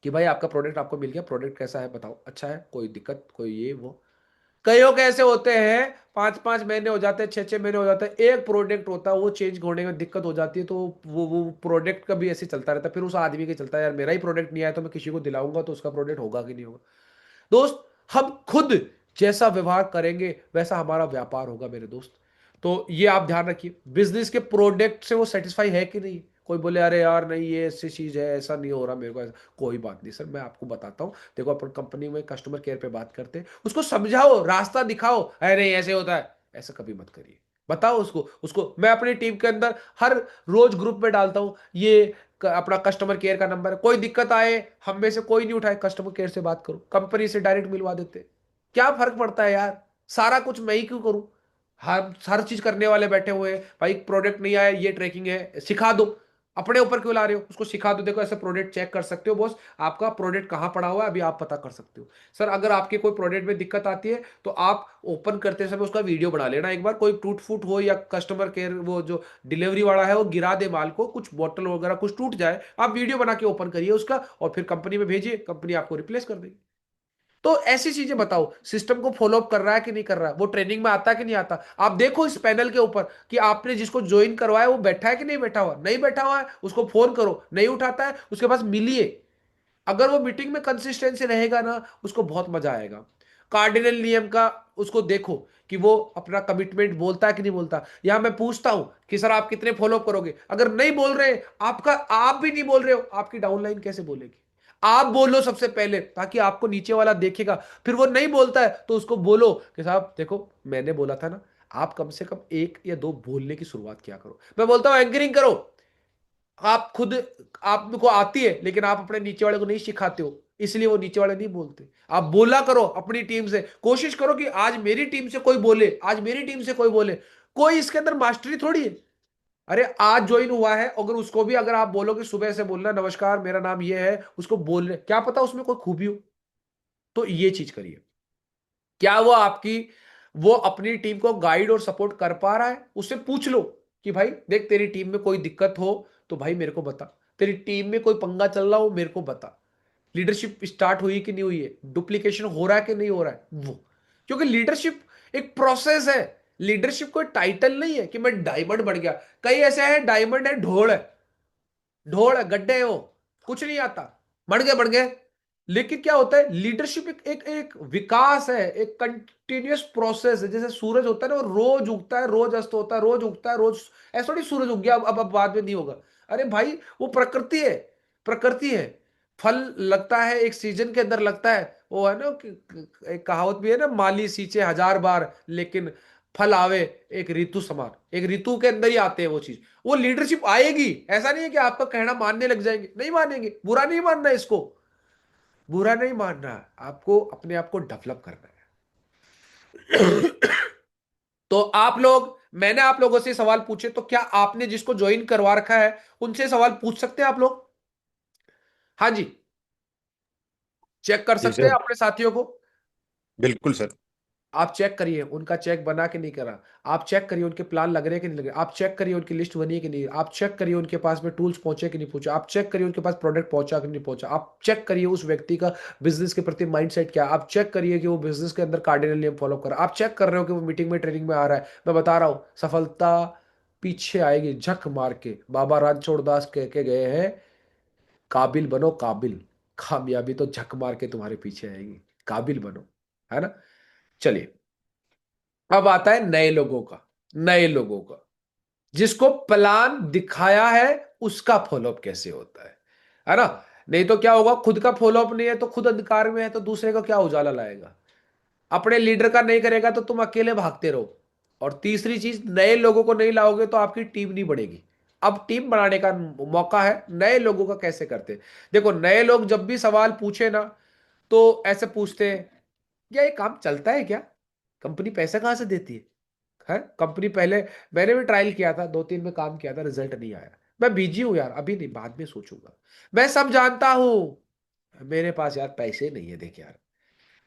कि भाई आपका प्रोडक्ट आपको मिल गया, प्रोडक्ट कैसा है बताओ, अच्छा है, कोई दिक्कत, कोई ये वो। कईयों के ऐसे होते हैं, 5-5 महीने हो जाते हैं, 6-6 महीने हो जाते हैं, एक प्रोडक्ट होता है, वो चेंज होने में दिक्कत हो जाती है, तो वो प्रोडक्ट का भी ऐसे चलता रहता है। फिर उस आदमी के चलता है, यार मेरा ही प्रोडक्ट नहीं आया तो मैं किसी को दिलाऊंगा तो उसका प्रोडक्ट होगा कि नहीं होगा। दोस्त, हम खुद जैसा व्यवहार करेंगे वैसा हमारा व्यापार होगा मेरे दोस्त। तो ये आप ध्यान रखिए, बिजनेस के प्रोडक्ट से वो सेटिस्फाई है कि नहीं। कोई बोले अरे यार नहीं ये ऐसी चीज है, ऐसा नहीं हो रहा मेरे को, ऐसा कोई बात नहीं सर, मैं आपको बताता हूँ। देखो अपन कंपनी में कस्टमर केयर पे बात करते हैं, उसको समझाओ, रास्ता दिखाओ। अरे नहीं ऐसे होता है, ऐसा कभी मत करिए। बताओ उसको उसको मैं अपनी टीम के अंदर हर रोज ग्रुप में डालता हूँ, ये अपना कस्टमर केयर का नंबर है, कोई दिक्कत आए, हम में से कोई नहीं उठाए, कस्टमर केयर से बात करो, कंपनी से डायरेक्ट मिलवा देते। क्या फर्क पड़ता है यार, सारा कुछ मैं ही क्यों करूं। हर चीज करने वाले बैठे हुए हैं भाई, प्रोडक्ट नहीं आया, ये ट्रैकिंग है, सिखा दो। अपने ऊपर क्यों ला रहे हो, उसको सिखा दो। देखो ऐसे प्रोडक्ट चेक कर सकते हो बॉस, आपका प्रोडक्ट कहां पड़ा हुआ है अभी आप पता कर सकते हो। सर अगर आपके कोई प्रोडक्ट में दिक्कत आती है, तो आप ओपन करते समय उसका वीडियो बना लेना एक बार, कोई टूट फूट हो या कस्टमर केयर वो जो डिलीवरी वाला है वो गिरा दे माल को, कुछ बोतल वगैरह कुछ टूट जाए, आप वीडियो बना के ओपन करिए उसका, और फिर कंपनी में भेजिए, कंपनी आपको रिप्लेस कर देगी। तो ऐसी चीजें बताओ, सिस्टम को फॉलो अप कर रहा है कि नहीं कर रहा है, वो ट्रेनिंग में आता है कि नहीं आता। आप देखो इस पैनल के ऊपर कि आपने जिसको ज्वाइन करवाया वो बैठा है कि नहीं बैठा हुआ, नहीं बैठा हुआ है उसको फोन करो, नहीं उठाता है उसके पास मिलिए। अगर वो मीटिंग में कंसिस्टेंसी रहेगा ना, उसको बहुत मजा आएगा। कार्डिनल नियम का उसको देखो कि वो अपना कमिटमेंट बोलता है कि नहीं बोलता। यहां मैं पूछता हूं कि सर आप कितने फॉलो अप करोगे, अगर नहीं बोल रहे, आपका आप भी नहीं बोल रहे हो, आपकी डाउनलाइन कैसे बोलेगी। आप बोलो सबसे पहले, ताकि आपको नीचे वाला देखेगा। फिर वो नहीं बोलता है तो उसको बोलो कि साहब देखो मैंने बोला था ना, आप कम से कम एक या दो बोलने की शुरुआत किया करो। मैं बोलता हूं एंकरिंग करो। आप खुद आपको आती है, लेकिन आप अपने नीचे वाले को नहीं सिखाते हो, इसलिए वो नीचे वाले नहीं बोलते। आप बोला करो अपनी टीम से, कोशिश करो कि आज मेरी टीम से कोई बोले, आज मेरी टीम से कोई बोले। कोई इसके अंदर मास्टरी थोड़ी है। अरे आज ज्वाइन हुआ है, अगर उसको भी अगर आप बोलो कि सुबह से बोलना नमस्कार मेरा नाम ये है, उसको बोलने क्या पता उसमें कोई खूबी हो। तो ये चीज करिए। क्या वो आपकी, वो अपनी टीम को गाइड और सपोर्ट कर पा रहा है, उससे पूछ लो कि भाई देख तेरी टीम में कोई दिक्कत हो तो भाई मेरे को बता, तेरी टीम में कोई पंगा चल रहा हो मेरे को बता, लीडरशिप स्टार्ट हुई कि नहीं हुई है, डुप्लीकेशन हो रहा है कि नहीं हो रहा है वो। क्योंकि लीडरशिप एक प्रोसेस है, लीडरशिप कोई टाइटल नहीं है कि मैं डायमंड बन गया। कई ऐसे है डायमंड है, ढोल है, ढोल है, गड्ढे है, वो कुछ नहीं आता, बढ़ गए। लेकिन क्या होता है, लीडरशिप एक विकास है, एक कंटिन्यूअस प्रोसेस है। जैसे सूरज होता है ना, वो रोज उगता है रोज अस्त होता है, रोज उगता है रोज, ऐसा नहीं सूरज उग गया अब बाद में नहीं होगा। अरे भाई वो प्रकृति है, प्रकृति है। फल लगता है एक सीजन के अंदर लगता है, वो है ना एक कहावत भी है ना, माली सींचे 1000 बार लेकिन फल आवे एक ऋतु समान, एक ऋतु के अंदर ही आते हैं वो चीज। वो लीडरशिप आएगी, ऐसा नहीं है कि आपका कहना मानने लग जाएंगे, नहीं मानेंगे, बुरा नहीं मानना है इसको, बुरा नहीं मानना है, आपको अपने आप को डेवलप करना है। तो आप लोग, मैंने आप लोगों से सवाल पूछे, तो क्या आपने जिसको ज्वाइन करवा रखा है उनसे सवाल पूछ सकते हैं आप लोग? हाँ जी, चेक कर जी सकते हैं सर। अपने साथियों को। बिल्कुल सर। आप चेक करिए उनका चेक बना के नहीं करा, आप चेक करिए उनके प्लान लग रहे हैं कि नहीं लग रहे, आप चेक करिए उनकी लिस्ट बनी है कि नहीं, आप चेक करिए उनके पास में टूल्स पहुंचे कि नहीं पहुंचे, आप चेक करिए उनके पास प्रोडक्ट पहुंचा कि नहीं पहुंचा, आप चेक करिए उस व्यक्ति का बिजनेस के प्रति माइंडसेट क्या है, आप चेक करिए कि वो बिजनेस के अंदर कार्डिनल नियम फॉलो कर रहा है, आप चेक कर रहे हो कि वो मीटिंग में ट्रेनिंग में आ रहा है। मैं बता रहा हूँ, सफलता पीछे आएगी झक मार के। बाबा रणछोड़ दास कह के गए हैं, काबिल बनो काबिल, कामयाबी तो झक मार के तुम्हारे पीछे आएगी, काबिल बनो, है ना। चलिए, अब आता है नए लोगों का। नए लोगों का, जिसको प्लान दिखाया है उसका फॉलोअप कैसे होता है ना। नहीं तो क्या होगा, खुद का फॉलोअप नहीं है तो खुद अंधकार में है, तो दूसरे का क्या उजाला लाएगा। अपने लीडर का नहीं करेगा तो तुम अकेले भागते रहो। और तीसरी चीज, नए लोगों को नहीं लाओगे तो आपकी टीम नहीं बढ़ेगी। अब टीम बनाने का मौका है, नए लोगों का कैसे करते हैं। देखो, नए लोग जब भी सवाल पूछे ना, तो ऐसे पूछते हैं, क्या ये काम चलता है क्या, कंपनी पैसा कहां से देती है कंपनी पहले, मैंने भी ट्रायल किया था, 2-3 में काम किया था, रिजल्ट नहीं आया। मैं बिजी हूं यार, अभी नहीं, बाद में सोचूंगा। मैं सब जानता हूं, मेरे पास यार पैसे नहीं है, देख यार,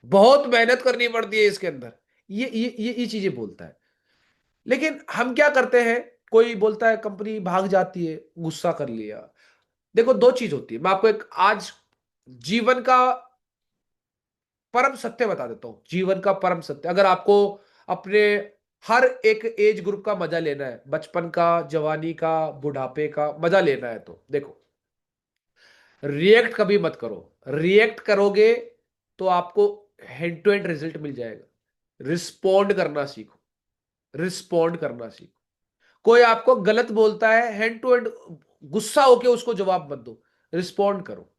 बहुत मेहनत करनी पड़ती है इसके अंदर। ये चीजें बोलता है। लेकिन हम क्या करते हैं, कोई बोलता है कंपनी भाग जाती है, गुस्सा कर लिया। देखो, दो चीज होती है, मैं आपको एक आज जीवन का परम सत्य बता देता हूं, जीवन का परम सत्य। अगर आपको अपने हर एक एज ग्रुप का मजा लेना है, बचपन का, जवानी का, बुढ़ापे का मजा लेना है, तो देखो, रिएक्ट कभी मत करो। रिएक्ट करोगे तो आपको हैंड टू हैंड रिजल्ट मिल जाएगा। रिस्पॉन्ड करना सीखो, रिस्पॉन्ड करना सीखो। कोई आपको गलत बोलता है, हैंड टू हैंड गुस्सा होके उसको जवाब मत दो, रिस्पॉन्ड करो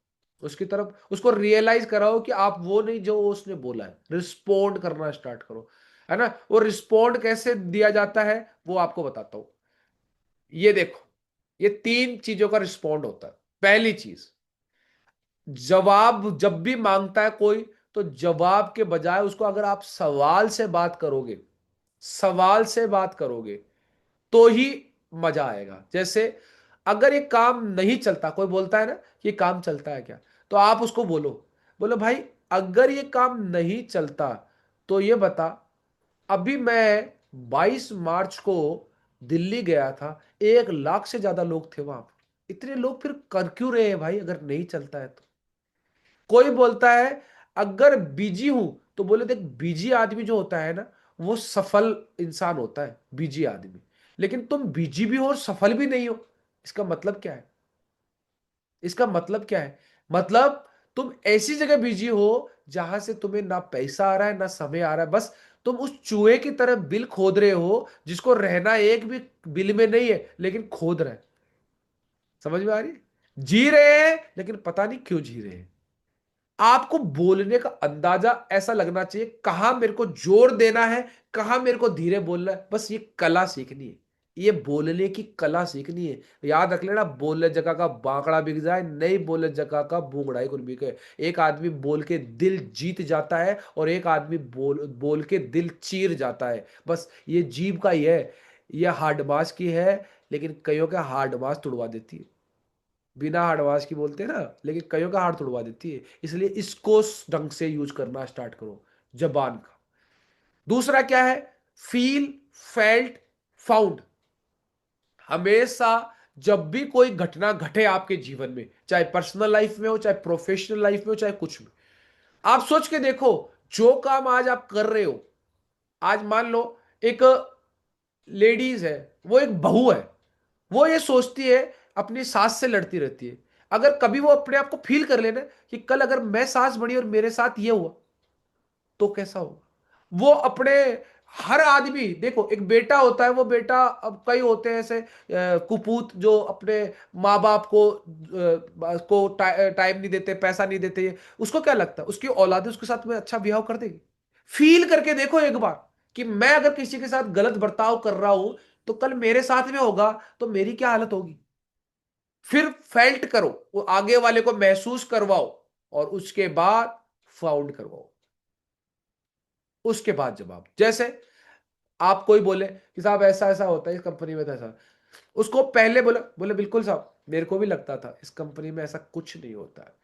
उसकी तरफ, उसको रियलाइज कराओ कि आप वो नहीं जो उसने बोला है, रिस्पॉन्ड करना स्टार्ट करो, है ना। वो रिस्पॉन्ड कैसे दिया जाता है वो आपको बताता हूं। ये देखो, ये 3 चीजों का रिस्पॉन्ड होता है। पहली चीज, जवाब जब भी मांगता है कोई, तो जवाब के बजाय उसको अगर आप सवाल से बात करोगे, सवाल से बात करोगे, तो ही मजा आएगा। जैसे, अगर ये काम नहीं चलता, कोई बोलता है ना कि ये काम चलता है क्या, तो आप उसको बोलो, बोलो भाई, अगर ये काम नहीं चलता तो ये बता, अभी मैं 22 मार्च को दिल्ली गया था, 1 लाख से ज्यादा लोग थे वहां पर, इतने लोग फिर कर क्यों रहे हैं भाई अगर नहीं चलता है तो। कोई बोलता है अगर बिजी हूं, तो बोले देख, बिजी आदमी जो होता है ना, वो सफल इंसान होता है, बिजी आदमी। लेकिन तुम बिजी भी हो और सफल भी नहीं हो, इसका मतलब क्या है, इसका मतलब क्या है, मतलब तुम ऐसी जगह बिजी हो जहां से तुम्हें ना पैसा आ रहा है ना समय आ रहा है, बस तुम उस चूहे की तरह बिल खोद रहे हो, जिसको रहना एक भी बिल में नहीं है लेकिन खोद रहे हैं। समझ में आ रही है? जी रहे हैं लेकिन पता नहीं क्यों जी रहे हैं। आपको बोलने का अंदाजा ऐसा लगना चाहिए, कहां मेरे को जोर देना है, कहां मेरे को धीरे बोलना है, बस ये कला सीखनी है। ये बोलने की कला सीखनी है। याद रख लेना, बोले जगह का बांकड़ा बिक जाए, नहीं बोले जगह का बूंगड़ा ही कुल बिके। एक आदमी बोल के दिल जीत जाता है और एक आदमी बोल बोल के दिल चीर जाता है। बस ये जीभ का ही है, ये हार्ड मास की है, लेकिन कईयों का हार्ड मास तुड़वा देती है। बिना हार्डवाश की बोलते हैं ना, लेकिन कईयों का हार्ट तोड़वा देती है। इसलिए इसको ढंग से यूज करना स्टार्ट करो, जबान का। दूसरा क्या है, फील, फेल्ट, फाउंड। हमेशा जब भी कोई घटना घटे आपके जीवन में, चाहे पर्सनल लाइफ में हो, चाहे प्रोफेशनल लाइफ में हो, चाहे कुछ भी, आप सोच के देखो, जो काम आज आप कर रहे हो, आज मान लो एक लेडीज है, वो एक बहू है, वो ये सोचती है, अपनी सास से लड़ती रहती है। अगर कभी वो अपने आप को फील कर लेना कि कल अगर मैं सास बनी और मेरे साथ ये हुआ तो कैसा होगा, वो अपने, हर आदमी देखो, एक बेटा होता है, वो बेटा, अब कई होते हैं ऐसे कुपूत जो अपने माँ बाप को टाइम नहीं देते, पैसा नहीं देते, उसको क्या लगता है उसकी औलाद उसके साथ में अच्छा बिहेव कर देगी। फील करके देखो एक बार, कि मैं अगर किसी के साथ गलत बर्ताव कर रहा हूं तो कल मेरे साथ में होगा तो मेरी क्या हालत होगी। फिर फेल्ट करो, वो आगे वाले को महसूस करवाओ, और उसके बाद फाउंड करवाओ। उसके बाद जवाब, जैसे आप कोई बोले कि साहब ऐसा ऐसा होता है इस कंपनी में, तो ऐसा, उसको पहले बोले बोले बिल्कुल साहब, मेरे को भी लगता था इस कंपनी में ऐसा कुछ नहीं होता है।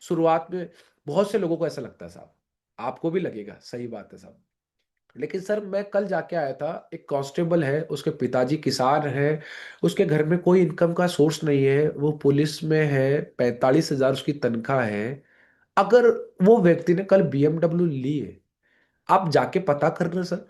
शुरुआत में बहुत से लोगों को ऐसा लगता है साहब, आपको भी लगेगा, सही बात है साहब। लेकिन सर मैं कल जाके आया था, एक कांस्टेबल है, उसके पिताजी किसान है, उसके घर में कोई इनकम का सोर्स नहीं है, वो पुलिस में है, 45,000 उसकी तनख्वाह है। अगर वो व्यक्ति ने कल बीएमडब्ल्यू ली है, आप जाके पता करना सर,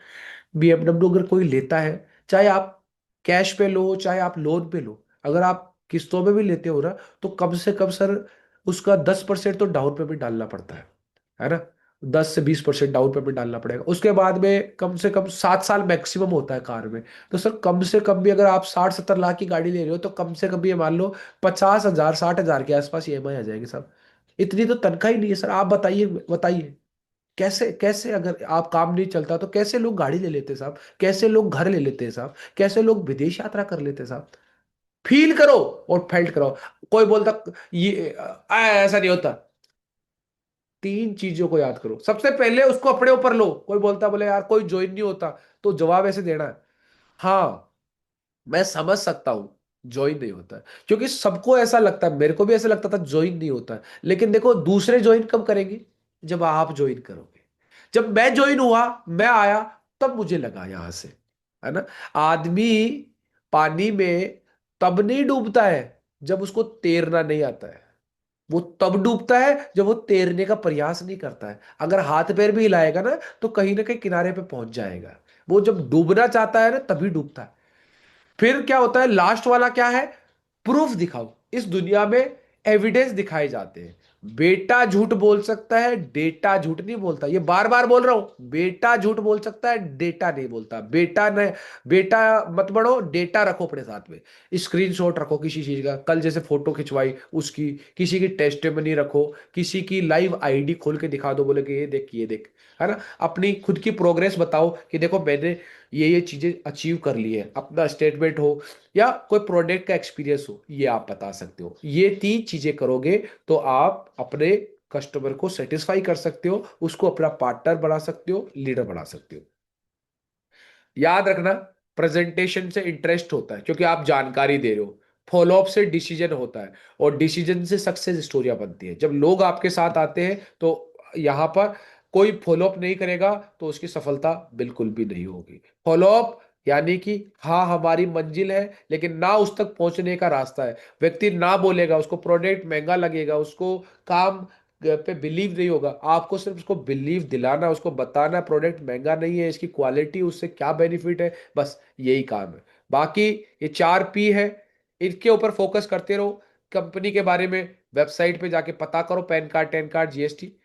बीएमडब्ल्यू अगर कोई लेता है, चाहे आप कैश पे लो चाहे आप लोन पे लो, अगर आप किस्तों में भी लेते हो ना, तो कम से कम सर उसका 10% तो डाउन पेमेंट डालना पड़ता है ना। 10 से 20% डाउन पेमेंट डालना पड़ेगा, उसके बाद में कम से कम 7 साल मैक्सिमम होता है कार में। तो सर कम से कम भी अगर आप 60-70 लाख की गाड़ी ले रहे हो तो कम से कम भी ये मान लो 50,000 60,000 के आसपास ईएमआई आ जाएगी साहब। इतनी तो तनख्वाह ही नहीं है सर, आप बताइए बताइए, कैसे कैसे अगर आप काम नहीं चलता तो कैसे लोग गाड़ी ले लेते साहब, कैसे लोग घर ले लेते साहब, कैसे लोग विदेश यात्रा कर लेते साहब। फील करो और फेल्ट करो। कोई बोलता ये ऐसा नहीं होता, 3 चीजों को याद करो, सबसे पहले उसको अपने ऊपर लो। कोई बोलता बोले यार कोई ज्वाइन नहीं होता, तो जवाब ऐसे देना है, हाँ मैं समझ सकता हूं ज्वाइन नहीं होता है, क्योंकि सबको ऐसा लगता है, मेरे को भी ऐसा लगता था ज्वाइन नहीं होता है। लेकिन देखो दूसरे ज्वाइन कब करेंगे, जब आप ज्वाइन करोगे। जब मैं ज्वाइन हुआ, मैं आया, तब मुझे लगा यहां से, है ना। आदमी पानी में तब नहीं डूबता है जब उसको तैरना नहीं आता है, वो तब डूबता है जब वो तैरने का प्रयास नहीं करता है। अगर हाथ पैर भी हिलाएगा ना कहीं किनारे पे पहुंच जाएगा। वो जब डूबना चाहता है ना तभी डूबता है। फिर क्या होता है, लास्ट वाला क्या है, प्रूफ दिखाओ। इस दुनिया में एविडेंस दिखाए जाते हैं। बेटा झूठ बोल सकता है, डेटा झूठ नहीं बोलता, ये बार बार बोल रहा हूं, बेटा झूठ बोल सकता है, डेटा नहीं बोलता। बेटा ने, बेटा मत बढ़ो, डेटा रखो अपने साथ में। स्क्रीनशॉट रखो किसी चीज का, कल जैसे फोटो खिंचवाई उसकी, किसी की टेस्टिमनी रखो, किसी की लाइव आईडी खोल के दिखा दो, बोले कि ये देख ये देख, है ना। अपनी खुद की प्रोग्रेस बताओ कि देखो मैंने ये चीजें अचीव कर ली है, अपना स्टेटमेंट हो या कोई प्रोडक्ट का एक्सपीरियंस हो, ये आप बता सकते हो। ये 3 चीजें करोगे तो आप अपने कस्टमर को सेटिस्फाई कर सकते हो, उसको अपना पार्टनर बना सकते हो, लीडर बना सकते हो। याद रखना, प्रेजेंटेशन से इंटरेस्ट होता है क्योंकि आप जानकारी दे रहे हो, फॉलोअप से डिसीजन होता है, और डिसीजन से सक्सेस स्टोरियां बनती है। जब लोग आपके साथ आते हैं तो यहां पर कोई फॉलोअप नहीं करेगा तो उसकी सफलता बिल्कुल भी नहीं होगी। फॉलोअप यानी कि हाँ हमारी मंजिल है लेकिन ना उस तक पहुंचने का रास्ता है। व्यक्ति ना बोलेगा, उसको प्रोडक्ट महंगा लगेगा, उसको काम पे बिलीव नहीं होगा, आपको सिर्फ उसको बिलीव दिलाना, उसको बताना प्रोडक्ट महंगा नहीं है, इसकी क्वालिटी, उससे क्या बेनिफिट है, बस यही काम है। बाकी ये 4 P है, इनके ऊपर फोकस करते रहो। कंपनी के बारे में वेबसाइट पे जाके पता करो, pan card, tan card, GST.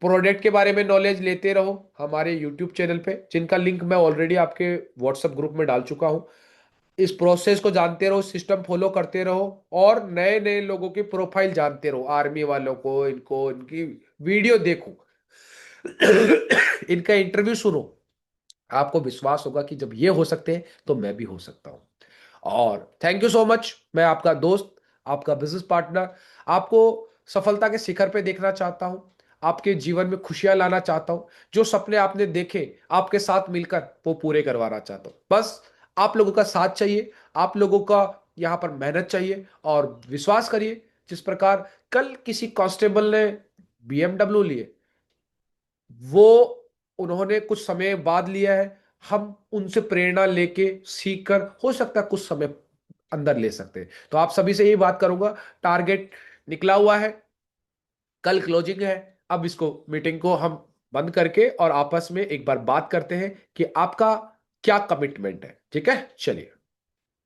Product के बारे में नॉलेज लेते रहो हमारे यूट्यूब चैनल पे, जिनका लिंक मैं ऑलरेडी आपके व्हाट्सएप ग्रुप में डाल चुका हूँ। इस प्रोसेस को जानते रहो, सिस्टम फॉलो करते रहो, और नए नए लोगों की प्रोफाइल जानते रहो, आर्मी वालों को, इनको, इनकी वीडियो देखो, इनका इंटरव्यू सुनो। आपको विश्वास होगा कि जब ये हो सकते हैं तो मैं भी हो सकता हूं। और थैंक यू सो मच, मैं आपका दोस्त, आपका बिजनेस पार्टनर, आपको सफलता के शिखर पे देखना चाहता हूं, आपके जीवन में खुशियां लाना चाहता हूं। जो सपने आपने देखे आपके साथ मिलकर वो पूरे करवाना चाहता हूं। बस आप लोगों का साथ चाहिए, आप लोगों का यहां पर मेहनत चाहिए, और विश्वास करिए, जिस प्रकार कल किसी कांस्टेबल ने बीएमडब्ल्यू लिए, वो उन्होंने कुछ समय बाद लिया है, हम उनसे प्रेरणा लेके सीख कर हो सकता है कुछ समय अंदर ले सकते हैं। तो आप सभी से यही बात करूंगा, टारगेट निकला हुआ है, कल क्लोजिंग है। अब इसको, मीटिंग को हम बंद करके और आपस में एक बार बात करते हैं कि आपका क्या कमिटमेंट है, ठीक है, चलिए।